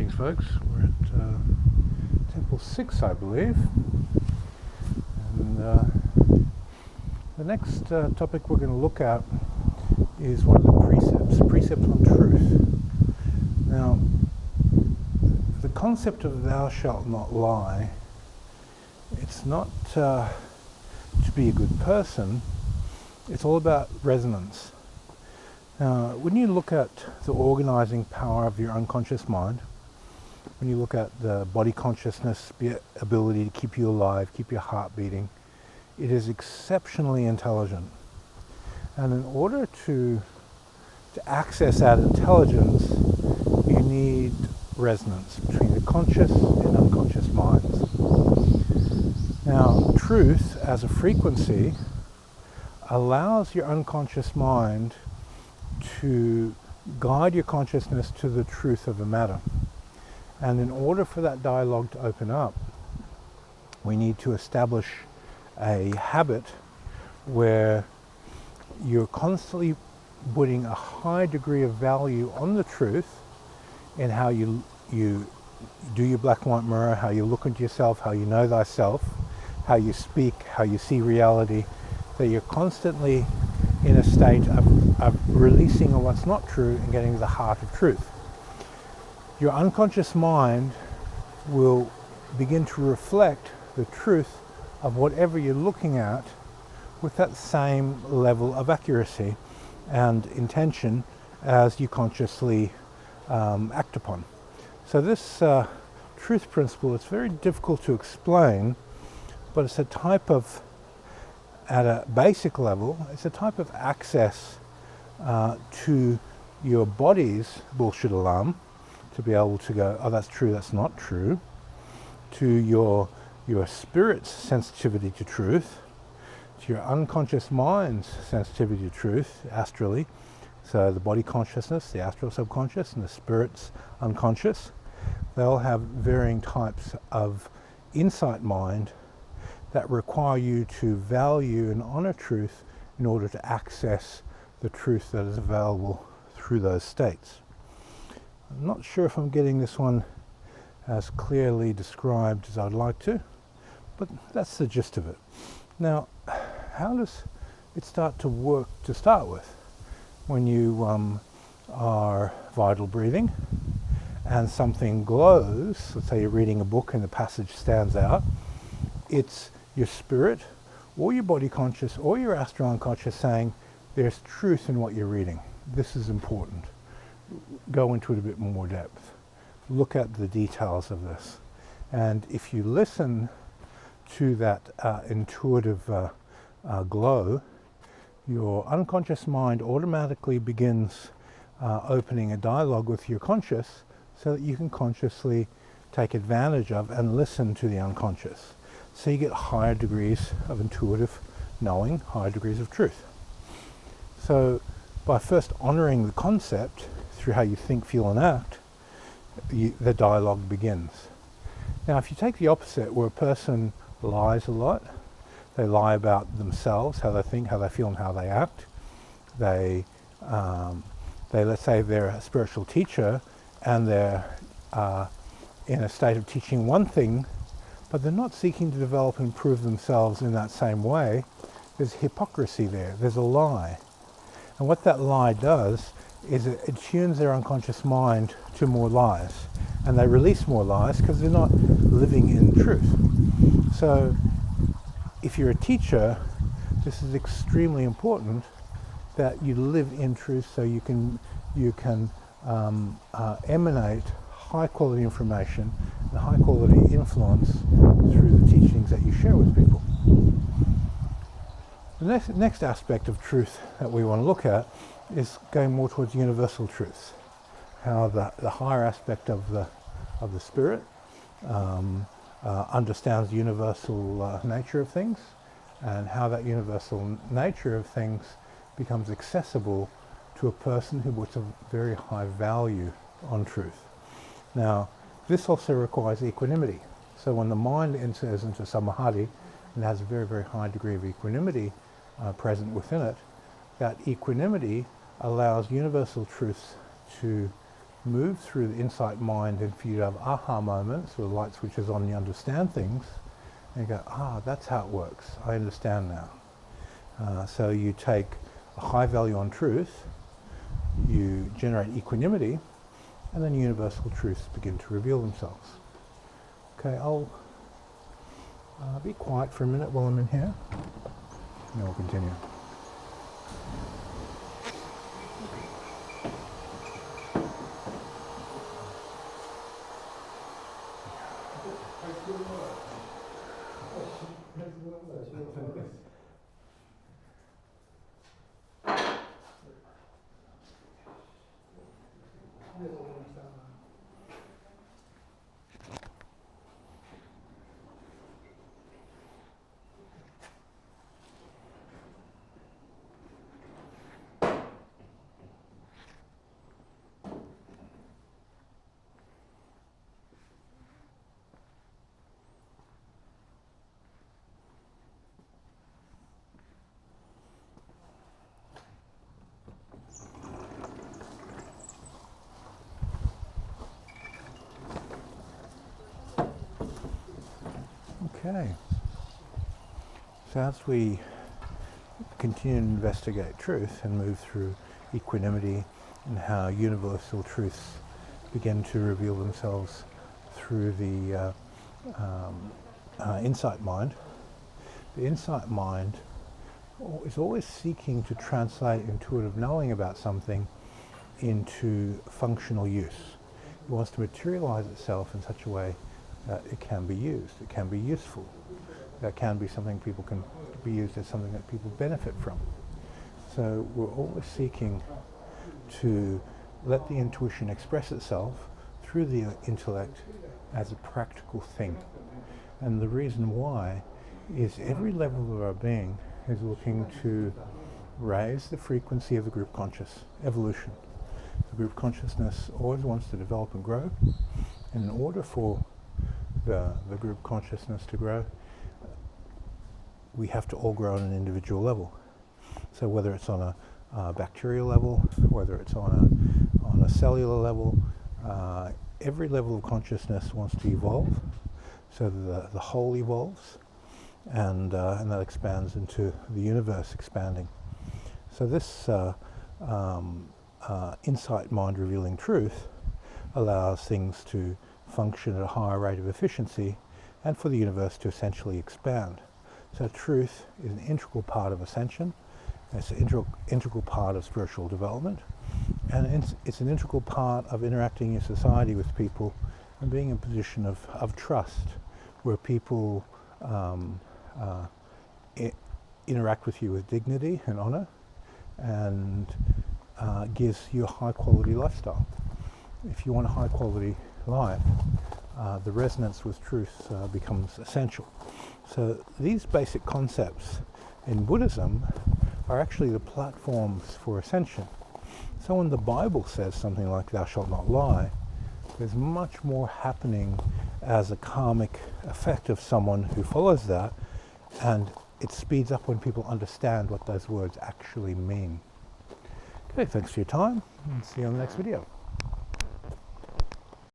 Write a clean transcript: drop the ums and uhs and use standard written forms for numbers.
Greetings, folks. We're at Temple 6, I believe. And the next topic we're going to look at is one of the precepts on truth. Now, the concept of thou shalt not lie, it's not to be a good person, it's all about resonance. Now, when you look at the organizing power of your unconscious mind, when you look at the body consciousness ability to keep you alive, keep your heart beating, it is exceptionally intelligent. And in order to access that intelligence, you need resonance between the conscious and unconscious minds. Now, truth as a frequency allows your unconscious mind to guide your consciousness to the truth of the matter. And in order for that dialogue to open up, we need to establish a habit where you're constantly putting a high degree of value on the truth in how you do your black and white mirror, how you look into yourself, how you know thyself, how you speak, how you see reality, that you're constantly in a state of releasing on what's not true and getting to the heart of truth. Your unconscious mind will begin to reflect the truth of whatever you're looking at with that same level of accuracy and intention as you consciously act upon. So this truth principle is very difficult to explain, but it's a type of, at a basic level, it's a type of access to your body's bullshit alarm, to be able to go, oh, that's true, that's not true, to your spirit's sensitivity to truth, to your unconscious mind's sensitivity to truth, astrally, so the body consciousness, the astral subconscious, and the spirit's unconscious, they'll have varying types of insight mind that require you to value and honor truth in order to access the truth that is available through those states. I'm not sure if I'm getting this one as clearly described as I'd like to, but that's the gist of it. Now, how does it start to work to start with? When you are vital breathing and something glows, let's say you're reading a book and the passage stands out, it's your spirit or your body conscious or your astral unconscious saying there's truth in what you're reading. This is important. Go into it a bit more depth. Look at the details of this. And if you listen to that intuitive glow, your unconscious mind automatically begins opening a dialogue with your conscious so that you can consciously take advantage of and listen to the unconscious. So you get higher degrees of intuitive knowing, higher degrees of truth. So by first honoring the concept through how you think, feel, and act, the dialogue begins. Now, if you take the opposite, where a person lies a lot, they lie about themselves, how they think, how they feel, and how they act. They let's say they're a spiritual teacher and they're in a state of teaching one thing, but they're not seeking to develop and improve themselves in that same way. There's hypocrisy there. There's a lie. And what that lie does is it tunes their unconscious mind to more lies. And they release more lies because they're not living in truth. So if you're a teacher, this is extremely important that you live in truth so you can emanate high quality information and high quality influence through the teachings that you share with people. The next aspect of truth that we want to look at is going more towards universal truths. How the higher aspect of the spirit understands the universal nature of things, and how that universal nature of things becomes accessible to a person who puts a very high value on truth. Now, this also requires equanimity. So when the mind enters into samadhi and has a very, very high degree of equanimity present within it, that equanimity allows universal truths to move through the insight mind and for you to have aha moments or light switches on, you understand things, and you go, that's how it works, I understand now. So you take a high value on truth, you generate equanimity, and then universal truths begin to reveal themselves. Okay, I'll be quiet for a minute while I'm in here, and then we'll continue. Okay, so as we continue to investigate truth and move through equanimity and how universal truths begin to reveal themselves through the insight mind, the insight mind is always seeking to translate intuitive knowing about something into functional use. It wants to materialize itself in such a way that it can be used, it can be useful, that can be something people can be used as something that people benefit from. So we're always seeking to let the intuition express itself through the intellect as a practical thing. And the reason why is every level of our being is looking to raise the frequency of the group conscious, evolution. The group consciousness always wants to develop and grow, and in order for the group consciousness to grow, we have to all grow on an individual level. So whether it's on a bacterial level, whether it's on a cellular level, every level of consciousness wants to evolve, so the whole evolves, and that expands into the universe expanding. So this insight mind revealing truth allows things to function at a higher rate of efficiency and for the universe to essentially expand. So truth is an integral part of ascension, it's an integral part of spiritual development, and it's an integral part of interacting in society with people and being in a position of trust, where people interact with you with dignity and honor, and gives you a high quality lifestyle. If you want a high quality life, the resonance with truth becomes essential. So these basic concepts in Buddhism are actually the platforms for ascension. So when the Bible says something like "thou shalt not lie," there's much more happening as a karmic effect of someone who follows that, and it speeds up when people understand what those words actually mean. Okay, thanks for your time, and see you on the next video.